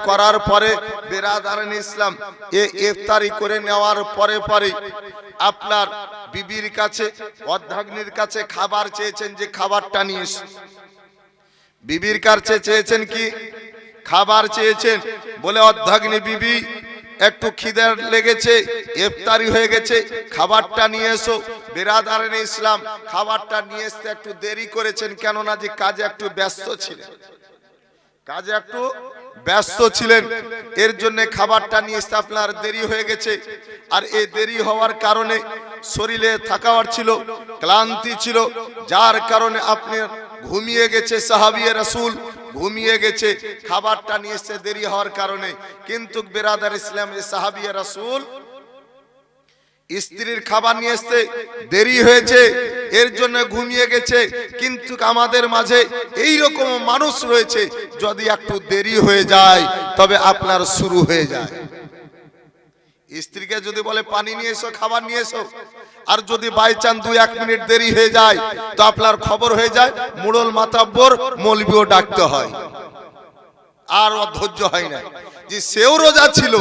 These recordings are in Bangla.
করার পরে বেরাদারান ইসলাম ইফতারি করে নেওয়ার পরে পরে আপনার বিবির কাছে অর্ধাগ্নির কাছে খাবার চেয়েছেন যে খাবারটা নিয়ে এসে বিবির কাছে চেয়েছেন কি খাবার চেয়েছেন বলে অর্ধাগ্নি বিবি একটু খিদে লেগেছে ইফতারি হয়ে গেছে খাবারটা নিয়ে এসো বেরাদারান ইসলাম খাবারটা নিয়ে আসতে একটু দেরি করেছেন কেননা যে কাজে একটু ব্যস্ত ছিলেন এর জন্য খাবারটা নিয়ে আসতে আপনার দেরি হয়ে গেছে আর এই দেরি হওয়ার কারণে শরীরে থাকার ছিল ক্লান্তি ছিল যার কারণে আপনি ঘুমিয়ে গেছে সাহাবিয়ে রাসূল ঘুমিয়ে গেছে খাবারটা নিয়ে আসতে দেরি হওয়ার কারণে কিন্তু বেরাদার ইসলাম সাহাবিয়ে রাসূল স্ত্রীর খাবার নিয়ে আসতে দেরি হয়েছে এর জন্য ঘুমিয়ে গেছে কিন্তু আমাদের মাঝে এই রকম মানুষ রয়েছে যদি একটু দেরি হয়ে যায় তবে আপনার শুরু হয়ে যায় স্ত্রীকে যদি বলে পানি নিয়ে এসো খাবার নিয়ে এসো আর যদি বাই চান্স 2-1 মিনিট দেরি হয়ে যায় তো আপনার খবর হয়ে যায় মুড়ল মাতাব্বর মৌলবিও ডাকতে হয় আর অধৈর্য হয় না যে সেও রোজা ছিল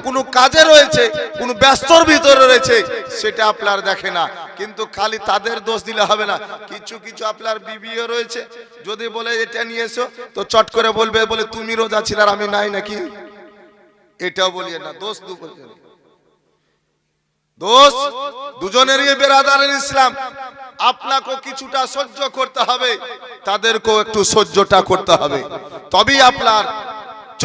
কোনো কাজে রয়েছে কোনো ব্যস্তর ভিতরে রয়েছে সেটা আপনার দেখে না কিন্তু খালি তাদের দোষ দিলে হবে না কিছু আপনার বিবিও রয়েছে যদি বলে এটা নিয়ে এসো তো চট করে বলে তুমি রোজা ছিল আর আমি নাই নাকি এটাও বলিয়ে না দোষ দুজনেরই বেরাদারান ইসলাম আপনাকে কিছুটা সহ্য করতে হবে তাদেরকেও একটু সহ্যটা করতে হবে তবেই আপনার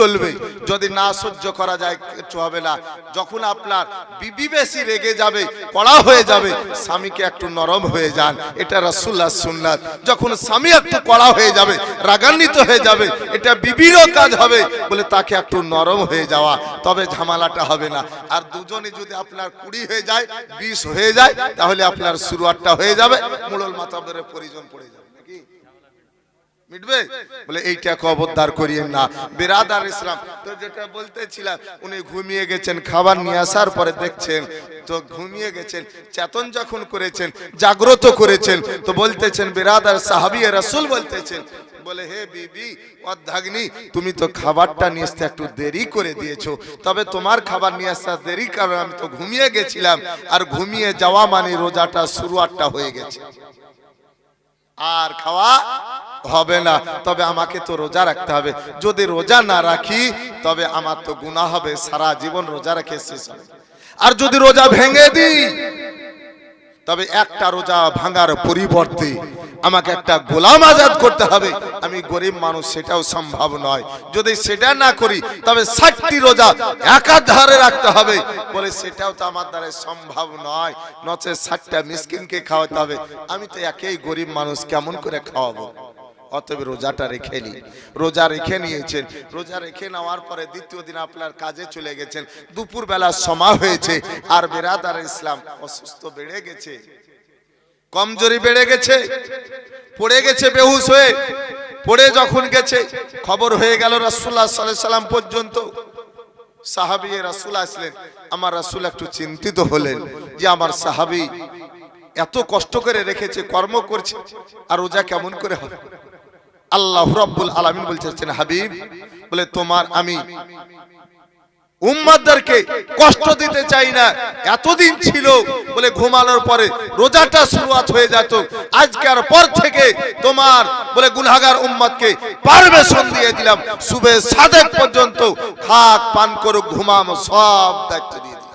চলবে যদি না সহ্য করা যায় কিছু হবে না যখন আপনার বিবি বেশি রেগে যাবে কড়া হয়ে যাবে স্বামীকে একটু নরম হয়ে যান এটা রাসূলুল্লাহর সুন্নাত যখন স্বামী একটু কড়া হয়ে যাবে রাগান্বিত হয়ে যাবে এটা বিবিরও কাজ হবে বলে তাকে একটু নরম হয়ে যাওয়া তবে ঝামেলাটা হবে না আর দুজনে যদি আপনার 20 হয়ে যায় 20 হয়ে যায় তাহলে আপনার শুরুয়াতটা হয়ে যাবে মুড়ল মাতাব্বরের পরিজন পড়ে যাবে মিটবে বলে এইটা খবরদার করিয়েন না বেরাদার ইসলাম তো যেটা বলতেছিলাম উনি ঘুমিয়ে গেছেন খাবার নিয়ে আসার পরে দেখছেন তো ঘুমিয়ে গেছেন চেতন যখন করেছেন জাগ্রত করেছেন তো বলতেছেন বেরাদার সাহাবিয়ে রাসূল বলতেছেন বলে হে বিবি অর্ধাগ্নি তুমি তো খাবারটা নিয়ে আসতে একটু দেরি করে দিয়েছো তবে তোমার খাবার নিয়ে আসতে দেরি কারণ আমি তো ঘুমিয়ে গেছিলাম আর ঘুমিয়ে যাওয়া মানে রোজাটা শুরুয়াতটা হয়ে গেছে আর খাওয়া হবে না তবে আমাকে তো রোজা রাখতে হবে যদি রোজা না রাখি তবে আমার তো গুনাহ হবে সারা জীবন রোজা রেখে শেষ হবে আর যদি রোজা ভেঙে দিই তবে একটা রোজা ভাঙার পরিবর্তে আমাকে একটা গোলাম আজাদ করতে হবে আমি গরিব মানুষ সেটাও সম্ভব নয় যদি সেটা না করি তবে 60টি রোজা একাধারে রাখতে হবে বলে সেটাও তো আমার দ্বারা সম্ভব নয় নচে 60টা মিসকিনকে খাওয়াতে হবে আমি তো একই গরিব মানুষ কেমন করে খাওয়াবো অতএব রোজাটা রেখে নি রোজা রেখে নিয়েছেন রোজা রেখে নেওয়ার পরে দ্বিতীয় দিন আপনার কাজে চলে গেছেন দুপুর বেলা সময় হয়েছে আর বেরাদার ইসলাম অসুস্থ বেড়ে গেছে কমজোরি বেড়ে গেছে পড়ে গেছে বেহুশ হয়ে পড়ে যখন গেছে খবর হয়ে গেল রাসূলুল্লাহ সাল্লাল্লাহু আলাইহি সাল্লাম পর্যন্ত সাহাবীয়ে রাসূল আসলেন আমার রাসূল একটু চিন্তিত হলেন যে আমার সাহাবী এত কষ্ট করে রেখেছে কর্ম করছে আর রোজা কেমন করে হবে আল্লাহ রাব্বুল আলামিন বলতেছেন হাবিব বলে তোমার আমি উম্মতদেরকে কষ্ট দিতে চাই না এতদিন ছিল বলে ঘুমানোর পরে রোজাটা শুরুয়াত হয়ে যেত আজকের পর থেকে তোমার বলে গুনাহগার উম্মতকে পারমিশন দিয়ে দিলাম সুবে সাদেক পর্যন্ত খাক পান করো ঘুমামো সব দায়িত্ব দিয়ে দিলাম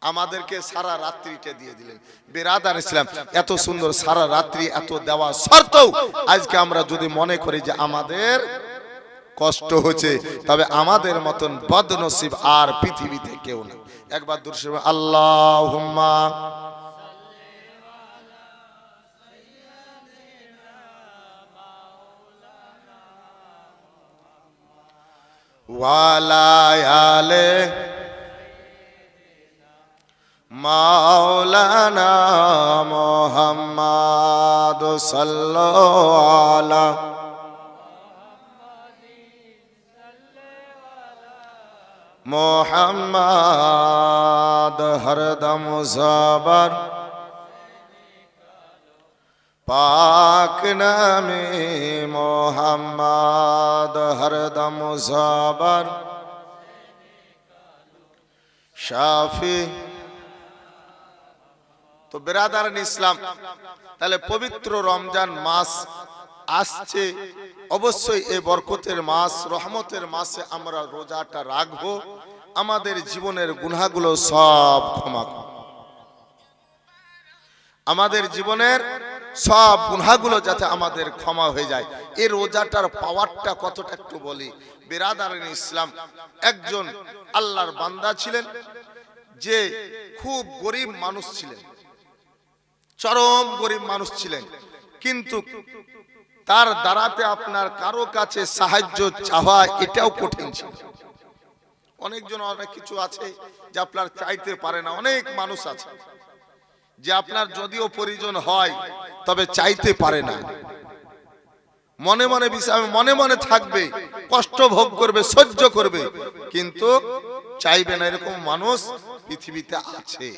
আমাদেরকে সারা রাত্রিটা দিয়ে দিলেন বেরাদার ইসলাম এত সুন্দর সারা রাত্রি এত দেওয়া সত্ত্বেও আজকে আমরা যদি মনে করি যে আমাদের কষ্ট হচ্ছে তবে আমাদের মতন বদনসিব আর পৃথিবীতে কেউ না একবার দুরূদ আল্লাহুম্মা ওয়ালা আলে মাওলানা মুহাম্মদ সাল্লাল্লাহু আলাইহি মোহাম্মদ হরদম জবর পাক নামে মোহাম্মদ হরদম সবার শাফি। তো বেরাদারান ইসলাম, তাহলে পবিত্র রমজান মাস আসছে, অবশ্যই এই বরকতের মাস, রহমতের মাসে আমরা রোজাটা রাখবো, আমাদের জীবনের গুনাহগুলো সব ক্ষমা করব, আমাদের জীবনের সব গুনাহগুলো যাতে আমাদের ক্ষমা হয়ে যায়। এই রোজাটার পাওয়ারটা কতটা একটু বলি। বেরাদারান ইসলাম, একজন আল্লাহর বান্দা ছিলেন, যে খুব গরিব মানুষ ছিলেন, চরম গরিব মানুষ ছিলেন, কিন্তু তার দ্বারাতে আপনার কারো কাছে সাহায্য চাওয়া এটাও কঠিন ছিল। অনেকজন অনেক কিছু আছে যে আপনার চাইতে পারে না, অনেক মানুষ আছে যে আপনার যদিও প্রয়োজন হয় তবে চাইতে পারে না, মনে মনে বিষয় মনে মনে থাকবে, কষ্ট ভোগ করবে, সহ্য করবে, কিন্তু চাইবে না, এরকম মানুষ পৃথিবীতে আছে।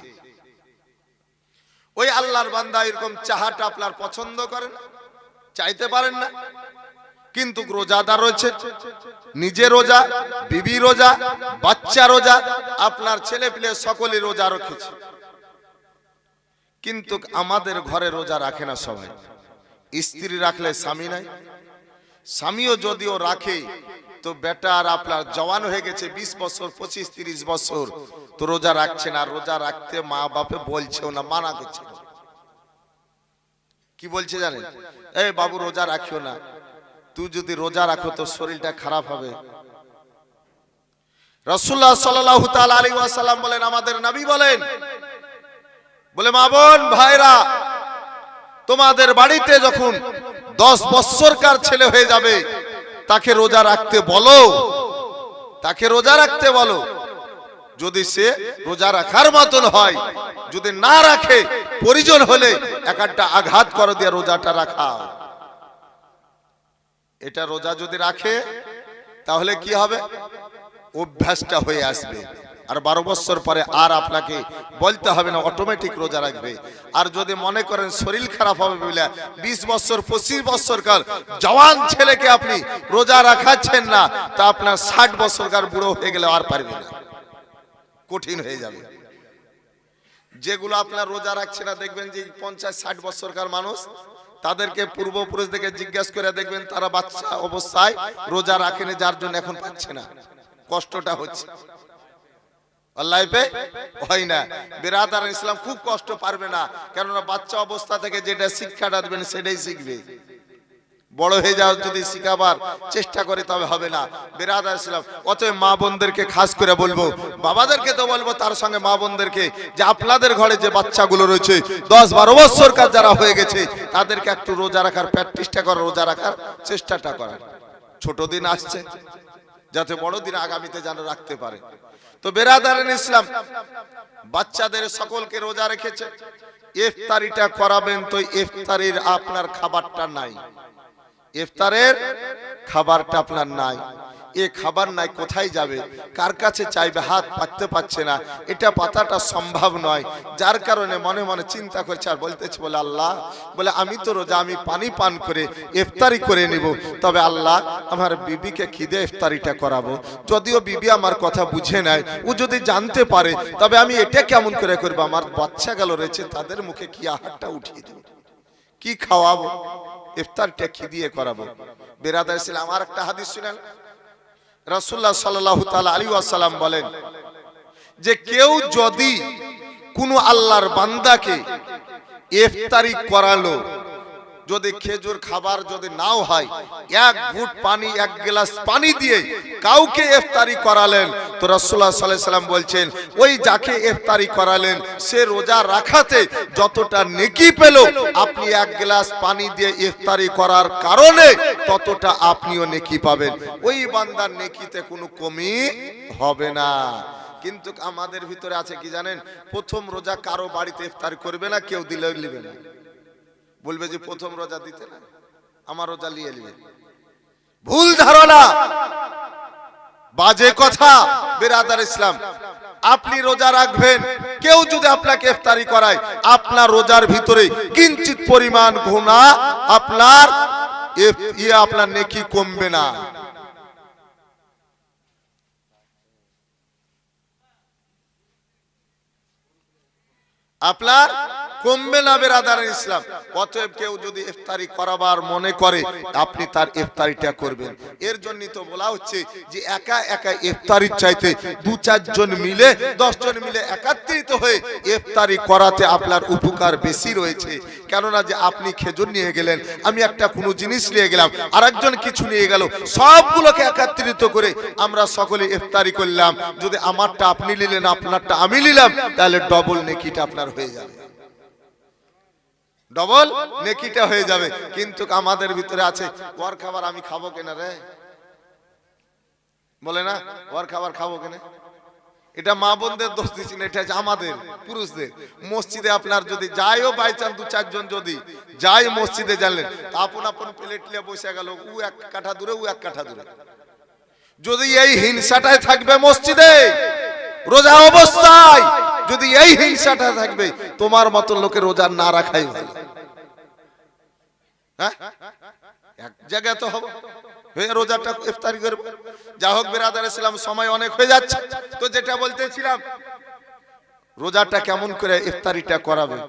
ওই আল্লাহর বান্দা এরকম চাহাটা আপনার পছন্দ করেন, চাইতে পারেন না, কিন্তু রোজাদার রয়েছে, নিজে রোজা, বিবি রোজা, বাচ্চা রোজা, আপনার ছেলে পিলে সকলে রোজা রেখেছে, কিন্তু আমাদের ঘরে রোজা রাখে না সবাই। স্ত্রী রাখলে স্বামী নাই, স্বামীও যদিও রাখে তো বেটা আর আপনার জওয়ান হয়ে গেছে 20 বছর, 25-30 বছর, তো রোজা রাখছে না। রোজা রাখতে মা বাপে বলছেও না, মানা করছে। কি বলছে জানেন? এই বাবু রোজা রাখিও না, তুই যদি রোজা রাখো তো শরীরটা খারাপ হবে। রাসূলুল্লাহ সাল্লাল্লাহু তাআলা আলাইহি ওয়াসাল্লাম বলেন, আমাদের নবী বলেন, বলে মা বোন ভাইরা, তোমাদের বাড়িতে যখন 10 বছরকার ছেলে হয়ে যাবে তাকে রোজা রাখতে বলো, তাকে রোজা রাখতে বলো। যদি সে রোজা রাখার মতন হয়, যদি না রাখে প্রয়োজন হলে একটা আঘাত করে দিয়ে রোজাটা রাখা। এটা রোজা যদি রাখে তাহলে কি হবে? অভ্যাসটা হয়ে আসবে, আর 12 বছর পরে আর আপনাকে বলতে হবে না, অটোমেটিক রোজা রাখবে। আর যদি মনে করেন শরীর খারাপ হবে বলে 20 বছর 25 বছরকার জওয়ান ছেলেকে আপনি রোজা রাখাচ্ছেন না, তা আপনার 60 বছরকার বুড়ো হয়ে গেলে আর পারবে না, কঠিন হয়ে যাবে। যেগুলো আপনার রোজা রাখছে না, দেখবেন যে 50-60 বছরকার মানুষ, তাদেরকে পূর্বপুরুষ থেকে জিজ্ঞাসা করে দেখবেন তারা বাচ্চা অবস্থায় রোজা রাখেনি, যার জন্য এখন পাচ্ছে না, কষ্টটা হচ্ছে। লাইফে হয় না। বেরাদারান ইসলাম খুব কষ্ট পারবে না, কেননা বাচ্চা অবস্থা থেকে যেটা শিক্ষাটা দেবেন সেটাই শিখবে। বড় হয়ে যাও যদি শিখাবার চেষ্টা করে তবে হবে না। বেরাদারান ইসলাম, অতএব মা বোনদেরকে খাস করে বলবো, বাবাদেরকে তো বলবো, তার সঙ্গে মা বোনদেরকে, যে আপনাদের ঘরে যে বাচ্চাগুলো রয়েছে 10-12 বছরকার যারা হয়ে গেছে, তাদেরকে একটু রোজা রাখার প্র্যাকটিসটা করার, রোজা রাখার চেষ্টাটা করার। ছোট দিন আসছে, যাতে বড় দিন আগামীতে যেন রাখতে পারে। তো বেরাদারান ইসলাম, বাচ্চাদের সকলকে রোজা রেখেছে, ইফতারিটা করাবেন, তো ইফতারির আপনার খাবারটা নাই, ইফতারের খাবারটা আপনার নাই। এ খাবার নাই, কোথায় যাবে, কার কাছে চাইবে, হাত পাততে পারছে না, এটা পাতাটা সম্ভব নয়। যার কারণে মনে মনে চিন্তা করছে আর বলতেছে, বলে আল্লাহ, বলে আমি তো রোজা, আমি পানি পান করে ইফতারি করে নিব, তবে আল্লাহ আমার বিবিকে খিদে ইফতারিটা করাবো। যদিও বিবি আমার কথা বুঝে নেয়, ও যদি জানতে পারে, তবে আমি এটা কেমন করে করবো, আমার বাচ্চা গেল রয়েছে, তাদের মুখে কি আহারটা উঠিয়ে দেবো, কি খাওয়াবো, ইফতারটা কি দিয়ে করাবো। বেরাদার ইসলাম, আমার একটা হাদিস শুনেন, রাসূলুল্লাহ সাল্লাল্লাহু তাআলা আলাইহি ওয়াসাল্লাম বলেন যে কেউ যদি কোনো আল্লাহর বান্দাকে ইফতারি করালো, যদি খেজুর খাবার যদি নাও হয়, 1 ঘুট পানি, 1 গ্লাস পানি দিয়ে কাউকে ইফতারি করালেন, তো রাসূলুল্লাহ সাল্লাল্লাহু আলাইহি ওয়াসাল্লাম বলছেন, ওই যাকে ইফতারি করালেন সে রোজা রাখাতে যতটা নেকি পেল, আপনি 1 গ্লাস পানি দিয়ে ইফতারি করার কারণে ততটা আপনিও নেকি পাবেন। ওই বান্দার নেকিতে কোনো কমি হবে না। কিন্তু আমাদের ভিতরে আছে কি জানেন, প্রথম রোজা কারো বাড়িতে ইফতারি করবে না, কেউ দিলেও নেবে না, বলবে যে প্রথম রোজা দিতে না, আমার রোজা নিয়ে নেবে। ভুল ধারণা, বাজে কথা। বেরাদার ইসলাম, আপনি রোজা রাখবেন, কেউ যদি আপনাকে ইফতারি করায়, আপনার রোজার ভিতরে কিঞ্চিত পরিমাণ গুনাহ আপনার নেকি কমবে না। আপনার কমবে না বেরাদার ইসলাম। অতএব কেউ যদি ইফতারি করাবার মনে করে, আপনি তার ইফতারিটা করবেন। এর জন্য তো বলা হচ্ছে যে একা একা ইফতারির চাইতে 2-4 জন মিলে 10 জন মিলে একত্রিত হয়ে ইফতারি করাতে আপনার উপকার বেশি রয়েছে। কেননা যে আপনি খেজুর নিয়ে গেলেন, আমি একটা কোনো জিনিস নিয়ে গেলাম, আরেকজন কিছু নিয়ে গেল, সবগুলোকে একত্রিত করে আমরা সকলে ইফতারি করলাম। যদি আমারটা আপনি নিলেন, আপনারটা আমি নিলাম, তাহলে ডবল নেকিটা আপনার হয়ে যাবে, ডবল নেকিটা হয়ে যাবে। কিন্তু আমাদের ভিতরে আছে, ওর খাবার আমি খাবো কেনা রে, বলে না ওর খাবার খাবো কেনা। এটা মা বোনদের দোষ দিচ্ছি না, এটা আমাদের পুরুষদের। মসজিদে আপনার যদি যাইও বাই চান্স 2-4 জন যদি যাই মসজিদে, জানলেন আপন আপন প্লেট নিয়ে বসে গেল, ও 1 কাঠা দূরে, ও 1 কাঠা দূরে। যদি এই হিংসাটাই থাকবে মসজিদে রোজা অবস্থায়, যদি এই হিংসাটা থাকবে, তোমার মতো লোকের রোজা না রাখাই ভালো। হ্যাঁ, এক জায়গায় তো হবে রোজাটা ইফতারি করব। যা হোক বিরাদার ইসলাম, সময় অনেক হয়ে যাচ্ছে। তো যেটা বলতেছিলাম, রোজাটা কেমন করে ইফতারিটা করাবে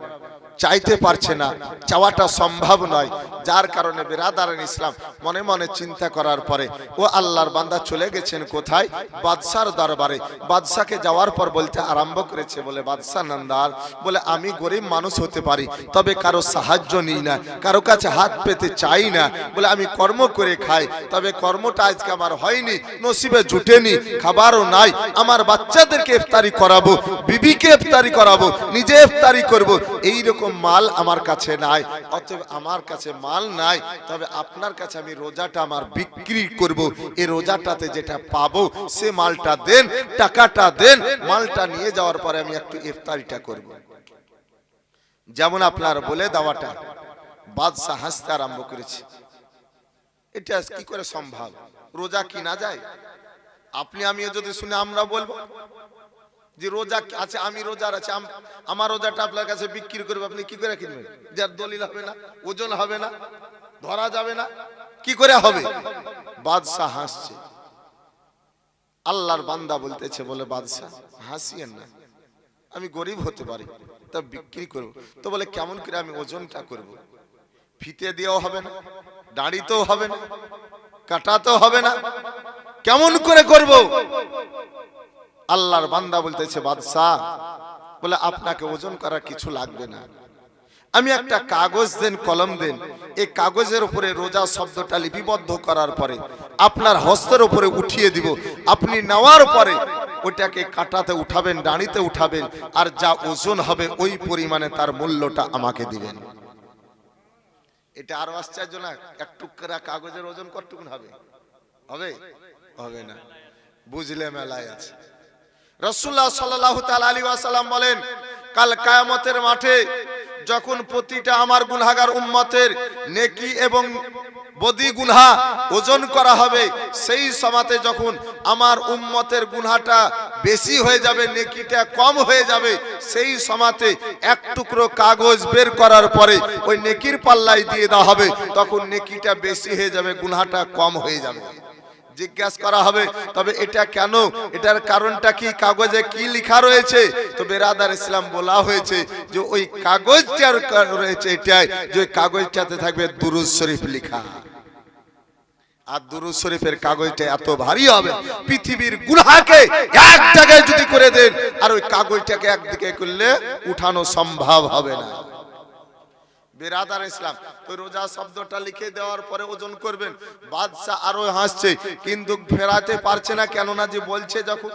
চাইতে পারছে না, চাওয়াটা সম্ভব নয়। যার কারণে বিরাদারান ইসলাম মনে মনে চিন্তা করার পরে ও আল্লাহর বান্দা চলে গেছেন কোথায়? বাদশার দরবারে। বাদশাকে যাওয়ার পর বলতে আরম্ভ করেছে, বলে বাদশা নন্দার, বলে আমি গরিব মানুষ হতে পারি, তবে কারো সাহায্য নিই না, কারো কাছে হাত পেতে চাই না। বলে আমি কর্ম করে খাই, তবে কর্মটা আজকে আমার হয়নি, নসিবে জুটেনি, খাবারও নাই। আমার বাচ্চাদেরকে ইফতারি করাবো, বিবিকে ইফতারি করাবো, নিজে ইফতারি করব, এইরকম মাল আমার কাছে নাই। অতএব আমার কাছে মাল নাই, তবে আপনার কাছে আমি রোজাটা আমার বিক্রি করব। এই রোজাটাতে যেটা পাবো সে মালটা দেন, টাকাটা দেন, মালটা নিয়ে যাওয়ার পরে আমি একটু ইফতারিটা করব। যেমন আপনার বলে দেওয়াটা। বাদশাহ হাসতে আরম্ভ করেছে, এটা কি করে সম্ভব? রোজা কিনা যায়? আপনি আমিও যদি শুনে আমরা বলবো যে রোজা আছে, আমি রোজার আছে, আমার রোজাটা আপনার কাছে বিক্রি করবো, আপনি কি করে কিনবেন? যার দলিল হবে না, ওজন হবে না, ধরা যাবে না, কি করে হবে? বাদশাহ হাসছে। আল্লাহর বান্দা বলতেছে, বলে বাদশাহ হাসিয়েন না, আমি গরিব হতে পারি, তা বিক্রি করব। তো বলে কেমন করে আমি ওজনটা করব? ফিতে দিয়েও হবে না, দাড়িতেও হবে না, কাটাতেও হবে না, কেমন করে করব? আল্লাহর বান্দা বলতেছে, বাদশাহ বলে আপনাকে ওজন করার কিছু লাগবে না, আমি একটা কাগজ দেন, কলম দেন, এই কাগজের উপরে রোজা শব্দটা লিপিবদ্ধ করার পরে আপনার হস্তের উপরে উঠিয়ে দিব। আপনি নেওয়ার পরে ওইটাকে কাটাতে উঠাবেন, দাঁড়িতে উঠাবেন, আর যা ওজন হবে ওই পরিমাণে তার মূল্যটা আমাকে দিবেন। এটা আরো আশ্চর্য না? এক টুকরা কাগজের ওজন কতটুকুন হবে? হবে? হবে না। বুঝলে মেলায় আছে। রাসূলুল্লাহ সাল্লাল্লাহু তাআলা আলাইহি ওয়াসাল্লাম বলেন, কাল কিয়ামতের মাঠে যখন প্রতিটা আমার গুনাহগার উম্মতের নেকি এবং বদি গুনাহ ওজন করা হবে, সেই সময়তে যখন আমার উম্মতের গুনাহটা বেশি হয়ে যাবে, নেকিটা কম হয়ে যাবে, সেই সময়তে এক টুকরো কাগজ বের করার পরে ওই নেকির পাল্লায় দিয়ে দেওয়া হবে, তখন নেকিটা বেশি হয়ে যাবে, গুনাহটা কম হয়ে যাবে। জিজ্ঞাসা করা হবে, তবে এটা কেন? এটার কারণটা কি? কাগজে কি লেখা রয়েছে? তো বেরাদার ইসলাম বলা হয়েছে যে ওই কাগজটার রয়েছে এটাই, যে ওই কাগজটাতে থাকবে দুরূদ শরীফ লেখা। আর দুরূদ শরীফের কাগজটা এত ভারী হবে, পৃথিবীর গুনাহকে এক জায়গায় যদি করে দেন আর ওই কাগজটাকে একদিকে করলে উঠানো সম্ভব হবে না। বেরাদার ইসলাম, তো রোজা শব্দটা লিখে দেওয়ার পরে ওজন করবেন। বাদশাহ আরো হাসছে, কিন্তু ফেরাতে পারছে না, কেননা যে বলছে যখন।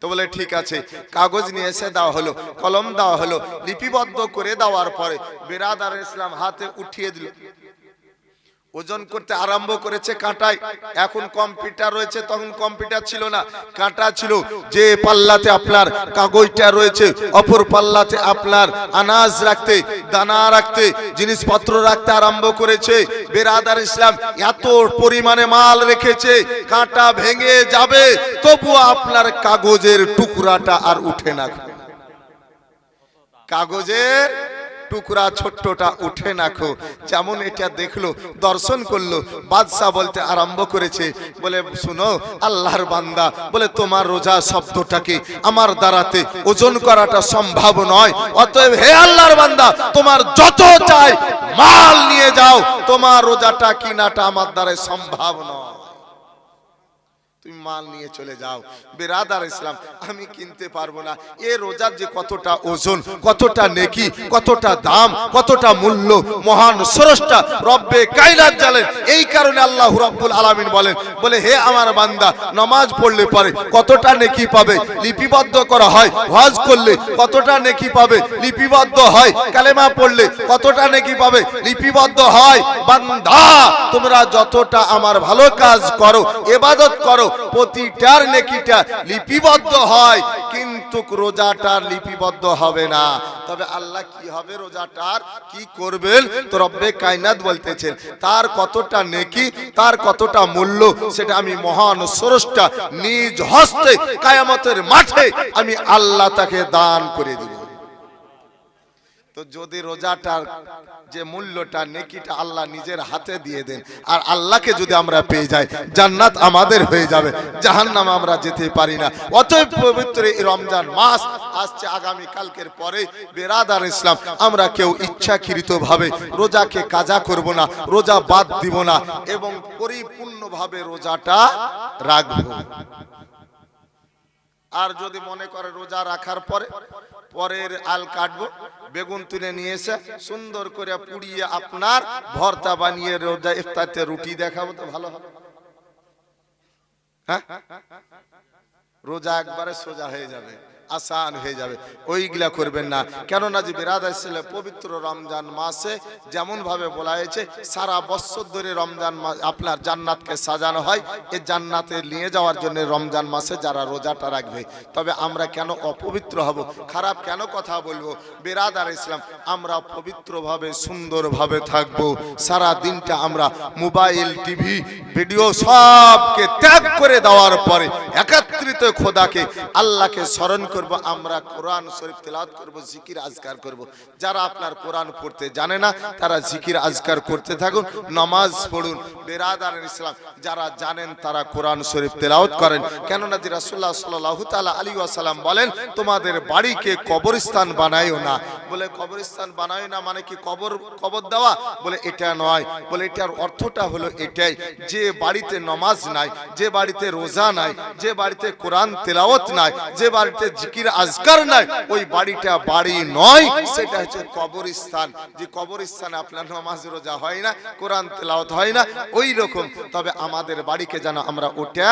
তো বলে ঠিক আছে, কাগজ নিয়ে এসে দেওয়া হলো, কলম দেওয়া হলো, লিপিবদ্ধ করে দেওয়ার পরে বেরাদার ইসলাম হাতে উঠিয়ে দিল। ওজন করতে আরম্ভ করেছে কাঁটায়। এখন কম্পিউটার রয়েছে, তখন কম্পিউটার ছিল না, কাঁটা ছিল। যে পাল্লাতে আপনার কাগজটা রয়েছে, অপর পাল্লাতে আপনার আনাজ রাখতে, দানা রাখতে, জিনিসপত্র রাখতে আরম্ভ করেছে। বেরাদার ইসলাম, এত পরিমাণে মাল রেখেছে, কাঁটা ভেঙে যাবে তবু আপনার কাগজের টুকরাটা আর উঠে না। কাগজের টুকরা ছোট্টটা উঠে নাখো। যেমন এটা দেখলো, দর্শন করলো, বাদশা বলতে আরম্ভ করেছে, বলে শুনো আল্লাহর বান্দা, বলে তোমার রোজা শব্দটাকে আমার দ্বারাতে ওজন করাটা সম্ভব নয়, অতএব হে আল্লাহর বান্দা তোমার যত চাই মাল নিয়ে যাও, তোমার রোজাটা কিনাটা আমার দ্বারা সম্ভব নয়, তুমি মাল নিয়ে চলে যাও। বেরাদার ইসলাম, আমি কিনতে পারবো না। এ রোজার যে কতটা ওজন, কতটা নেকি, কতটা দাম, কতটা মূল্য মহান স্রষ্টা রব্বে কায়নাত জানেন। এই কারণে আল্লাহ রাব্বুল আলামিন বলেন, বলে হে আমার বান্দা, নামাজ পড়লে পরে কতটা নেকি পাবে লিপিবদ্ধ করা হয়, হজ করলে কতটা নেকি পাবে লিপিবদ্ধ হয়, কালেমা পড়লে কতটা নেকি পাবে লিপিবদ্ধ হয়। বান্দা তোমরা যতটা আমার ভালো কাজ করো, ইবাদত করো, প্রতিটার নেকিটা লিপিবদ্ধ হয়, কিন্তু রোজাটার লিপিবদ্ধ হবে না। তবে আল্লাহ কি হবে রোজাটার, কি করবেন তো রব্বে কায়নাত বলতেছেন, তার কতটা নেকি, তার কতটা মূল্য, সেটা আমি মহান স্রষ্টা নিজ হস্তে কিয়ামতের মাঠে আমি আল্লাহ তাকে দান করে দিব। তো যদি রোজাটার যে মূল্যটা, নেকিটা আল্লাহ নিজের হাতে দিয়ে দেন, আর আল্লাহকে যদি আমরা পেয়ে যাই, জান্নাত আমাদের হয়ে যাবে, জাহান্নাম আমরা যেতে পারি না। অতএব পবিত্র এই রমজান মাস আসছে আগামী কালকের পরে। বেরাদার ইসলাম, আমরা কেউ ইচ্ছাকৃতভাবে রোজাকে কাজা করব না, রোজা বাদ দিব না, এবং পরিপূর্ণভাবে রোজাটা রাখবো। আর যদি মনে করে রোজা রাখার পরে পরের আল কাটবো, বেগুন তুলে নিয়ে এসে সুন্দর করে পুড়িয়ে আপনার ভর্তা বানিয়ে রোজা ইফতারতে রুটি দেখাবো, তো ভালো হবে। হ্যাঁ, রোজা একবারে সোজা হয়ে যাবে, আসান হয়ে যাবে, ওইগুলা করবেন না। কেননা যে বিরাদার ছেলে পবিত্র রমজান মাসে যেমন ভাবে বলা হয়েছে, সারা বছর ধরে রমজান মাস আপনার জান্নাতকে সাজানো হয়, এই জান্নাতে নিয়ে যাওয়ার জন্য রমজান মাসে যারা রোজাটা রাখবে। তবে আমরা কেন অপবিত্র হব, খারাপ কেন কথা বলবো? বিরাদার ইসলাম, আমরা পবিত্রভাবে সুন্দরভাবে থাকবো। সারা দিনটা আমরা মোবাইল, টিভি, ভিডিও সবকে ত্যাগ করে দেওয়ার পরে একত্রিত খোদাকে, আল্লাহকে স্মরণ করব। আমরা কোরআন শরীফ তেলাওয়াত করব, জিকির আজকার করব। যারা আপনার কোরআন পড়তে জানে না তারা জিকির আজকার করতে থাকুন, নামাজ পড়ুন। বেরাদার ইসলাম, যারা জানেন তারা কোরআন শরীফ তেলাওয়াত করেন। কেননা যে রাসূলুল্লাহ সাল্লাল্লাহু তাআলা আলাইহি ওয়াসাল্লাম বলেন, তোমাদের বাড়িকে কবরস্থান বানাইও না। বলে কবরস্থান বানাইও না মানে কি কবর দেওয়া? বলে এটা নয়। বলে এটার অর্থটা হলো এটাই, যে বাড়িতে নামাজ নাই, যে বাড়িতে রোজা নাই, যে বাড়িতে কোরআন তেলাওয়াত নাই, যে বাড়িতে জিকির আজকার নাই, ওই বাড়িটা বাড়ি নয়, সেটা হচ্ছে কবরস্থান। যে কবরস্থানে আপনার নামাজ রোজা হয় না, কোরআন তেলাওয়াত হয় না, ওই রকম। তবে আমাদের বাড়িকে যেন আমরা ওটা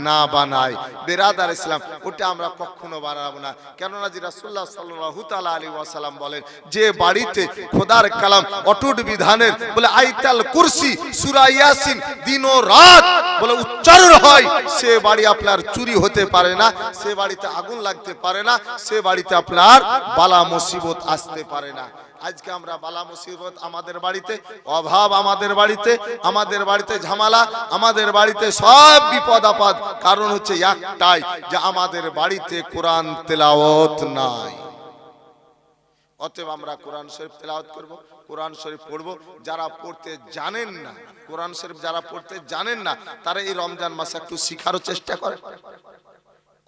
না বানাই। বেরাদার ইসলাম, ওটা আমরা কখনো বানাবো না। কেননা যে রাসূলুল্লাহ সাল্লাল্লাহু তাআলা আলাইহি ওয়াসাল্লাম বলেন, যে বাড়িতে খোদার কালাম অটুট বিধানের বলে আয়াতুল কুরসি, সূরা ইয়াসিন দিন ও রাত বলে উচ্চারণ হয়, সে বাড়ি আপনার চুরি হতে পারে না, সে বাড়িতে আগুন লাগতে পারে না, সে বাড়িতে আপনার বালা মুসিবত আসতে পারে না। আজকে আমরা বালা মুসিবত আমাদের বাড়িতে, অভাব আমাদের বাড়িতে, আমাদের বাড়িতে ঝামেলা, আমাদের বাড়িতে সব বিপদ আপদ, কারণ হচ্ছে একটাই, যে আমাদের বাড়িতে কোরআন তেলাওয়াত নাই। অতএব আমরা কোরআন শরীফ তেলাওয়াত করব, কোরআন শরীফ পড়ব। যারা পড়তে জানেন না, কোরআন শরীফ যারা পড়তে জানেন না, তারা এই রমজান মাসে একটু শিখারও চেষ্টা করেন,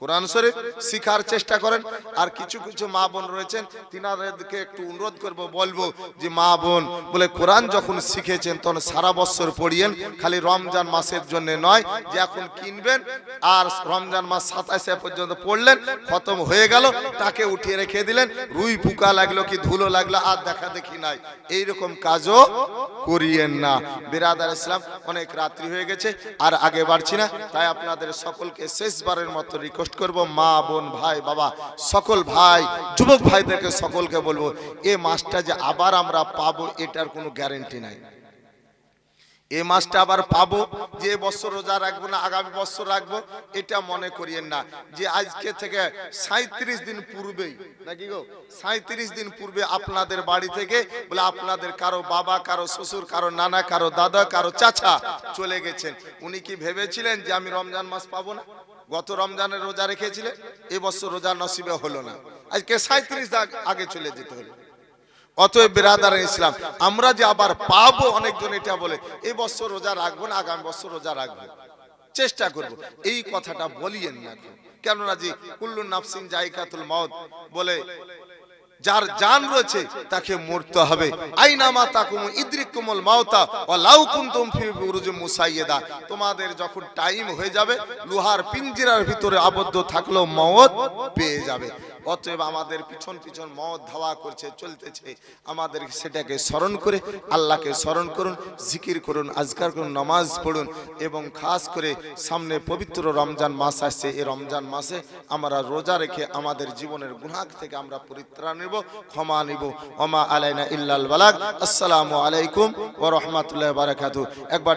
কোরআন শরীফ শিখার চেষ্টা করেন। আর কিছু কিছু মা বোন রয়েছেন, তিনাদেরকে একটু অনুরোধ করব, বলবো যে মা বোন বলে কোরআন যখন শিখেছেন তখন সারা বছর পড়িয়েন, খালি রমজান মাসের জন্য নয়, যে এখন কিনবেন আর রমজান মাস 27 পর্যন্ত পড়লেন, খতম হয়ে গেল, তাকে উঠিয়ে রেখে দিলেন, রুই পোকা লাগলো কি ধুলো লাগলো আর দেখা দেখি নাই, এইরকম কাজও করিয়েন না। বিরাদার ইসলাম, অনেক রাত্রি হয়ে গেছে, আর আগে বাড়ছি না, তাই আপনাদের সকলকে শেষবারের মতো রিকোয়েস্ট করব, মা বোন ভাই বাবা সকল ভাই যুবক ভাইদেরকে সকলকে বলবো, এই মাসটা যে আবার আমরা পাবো এটার কোনো গ্যারান্টি নাই। এই মাসটা আবার পাবো যে এ বছর রোজা রাখবো না আগামী বছর রাখবো, এটা মনে করিয়েন না। যে আজকে থেকে 37 দিন পূর্বেই নাকি গো, 37 দিন পূর্বে আপনাদের বাড়ি থেকে বলে আপনাদের কারো বাবা, কারো শ্বশুর, কারো নানা, কারো দাদা, কারো চাচা চলে গেছেন। উনি কি ভেবেছিলেন যে আমি রমজান মাস পাবো না? গত রমজানের রোজা রেখেছিলেন, এবছর রোজা নসিবে হলো না, আজকে 37 আগে চলে যেতে হলো। অতএব বিরাদার ইসলাম, আমরা যে আবার পাবো, অনেকজন এটা বলে এই বছর রোজা রাখবো না আগামী বছর রোজা রাখবো, চেষ্টা করব, এই কথাটা বলিয়েন না। কেননা যে কুল্লু নাফসিন জায়কাতুল মউত বলে, যার জান রয়েছে তাকে মরতে হবে। আইনামা তাকুম ইদরিকুমুল মাউতা ওয়ালাউ কুনতুম ফি বুরুজিম মুসাইয়্যাদা, তোমাদের যখন টাইম হয়ে যাবে লোহার পিঞ্জিরার ভিতরে আবদ্ধ থাকলেও মওত পেয়ে যাবে। অতএব আমাদের পিছন পিছন মওত ধাওয়া করছে, চলতেছে, আমাদের সেটাকে স্মরণ করে আল্লাহকে স্মরণ করুন, জিকির করুন, আজকার করুন, নামাজ পড়ুন, এবং খাস করে সামনে পবিত্র রমজান মাস আসছে। এই রমজান মাসে আমরা রোজা রেখে আমাদের জীবনের গুনাহ থেকে আমরা পরিত্রাণ নেব, ক্ষমা নিব। ওমা আলাইনা ইল্লাল বালাগ। আসসালামু আলাইকুম ওয়া রাহমাতুল্লাহি ওয়া বারাকাতুহু। একবার